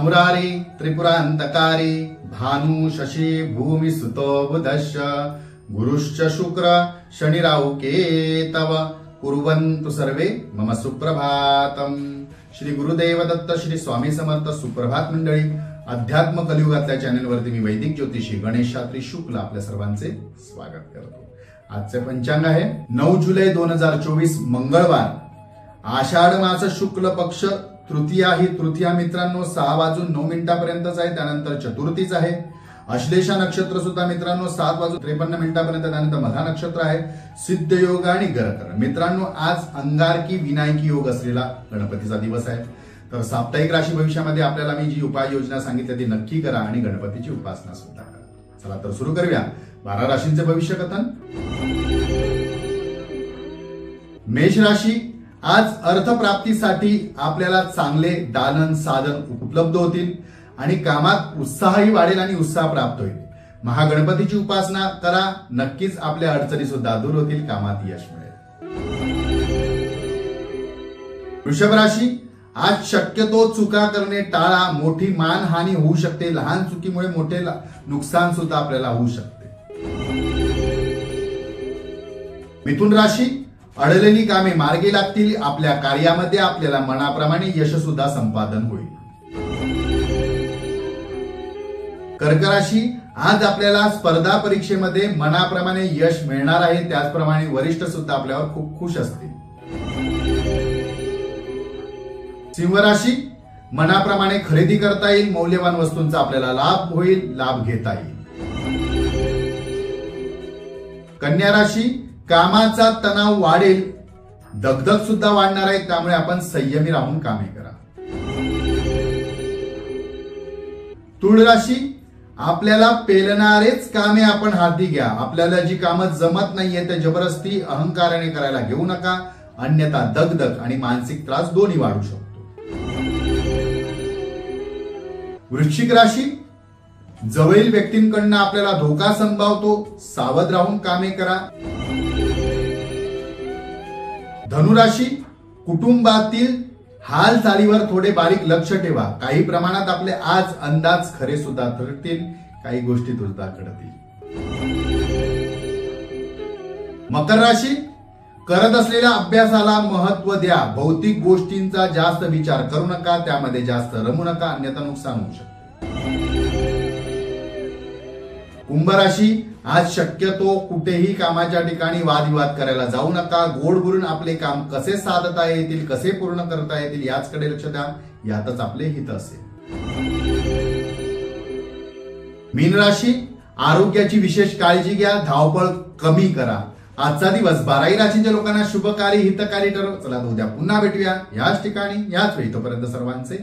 मुरारी त्रिपुरांतकारी भानु शशी भूमि सुतो बुधश्च गुरुश्च शुक्र शनि राहु केतव कुर्वन्तु सर्वे मम सुप्रभातम। श्री गुरुदेव दत्त श्री स्वामी समर्थ। सुप्रभात मंडळी, अध्यात्म कलियुगातल्या चॅनलवरती मी वैदिक ज्योतिषी गणेश शास्त्री शुक्ल आपल्या सर्वांचे स्वागत करतो। आजचे पंचांग आहे 9 जुलै 2024 मंगळवार, आषाढ मास शुक्ल पक्ष तृतीया। ही तृतीया मित्रांनो 6:09 आहे, त्यानंतर चतुर्थीच आहे। अश्लेषा नक्षत्र सुद्धा मित्रांनो 7:53 त्यानंतर मघा नक्षत्र आहे। सिद्ध योग आणि गरकर मित्रांनो आज अंगारकी विनायकी योग असलेला गणपतीचा दिवस आहे। तर साप्ताहिक राशी भविष्यामध्ये आपल्याला मी जी उपाययोजना सांगितली ती नक्की करा आणि गणपतीची उपासना सुद्धा करा। चला तर सुरू करूया 12 राशींचे भविष्य कथन। मेष राशी, आज अर्थप्राप्तीसाठी आपल्याला चांगले दालन साधन उपलब्ध होतील आणि कामात उत्साहही वाढेल आणि उत्साह प्राप्त होईल। महागणपतीची उपासना करा, नक्कीच आपल्या अडचणी सुद्धा दूर होतील, कामात यश मिळेल। वृषभ राशी, आज शक्यतो चुका करणे टाळा, मोठी मानहानी होऊ शकते। लहान चुकीमुळे मोठे नुकसान सुद्धा आपल्याला होऊ शकते। मिथुन राशी, अडलेली कामे मार्गी लागतील, आपल्या कार्यामध्ये आपल्याला मनाप्रमाणे यश सुद्धा संपादन होईल। कर्क राशी, आज आपल्याला स्पर्धा परीक्षेमध्ये मनाप्रमाणे यश मिळणार आहे, त्याचप्रमाणे वरिष्ठ सुद्धा आपल्यावर खूप खुश असतील। सिंह राशी, मनाप्रमाणे खरेदी करता येईल, मौल्यवान वस्तूंचा आपल्याला लाभ होईल, लाभ घेता येईल। कन्या राशी, कामाचा तणाव वाढेल, दगदग सुद्धा वाढणार आहे, त्यामुळे आपण संयमी राहून कामे करा। तुळ राशी, आपल्याला पेलणारेच कामे आपण हाती घ्या, आपल्याला जी कामं जमत नाहीये ते जबरदस्ती अहंकाराने करायला घेऊ नका, अन्यथा दगदग आणि मानसिक त्रास दोन्ही वाढू शकतो। वृश्चिक राशी, जवळील व्यक्तींकडून आपल्याला धोका संभावतो, सावध राहून कामे करा। धनुराशी, कुटुंबातील हालचालीवर थोडे बारीक लक्ष ठेवा, काही प्रमाणात आपले आज अंदाज खरे सुद्धा ठरतील, काही गोष्टी सुद्धा घडतील। मकर राशी, करत असलेल्या अभ्यासाला महत्व द्या, भौतिक गोष्टींचा जास्त विचार करू नका, त्यामध्ये जास्त रमू नका, अन्यथा नुकसान होऊ शकते। कुंभ राशी, आज शक्यतो कुठेही कामाच्या ठिकाणी वादविवाद करायला जाऊ नका, गोड बोलून आपले काम कसे साधता येतील, कसे पूर्ण करता येतील याचकडे लक्ष द्या, यातच आपले हित असेल। मीन राशी, आरोग्याची विशेष काळजी घ्या, धावपळ कमी करा। आजचा दिवस 12 राशींच्या लोकांना शुभकारी हितकारी ठरो। चला उद्या पुन्हा भेटूया याच ठिकाणी याच वेळी, तोपर्यंत सर्वांचे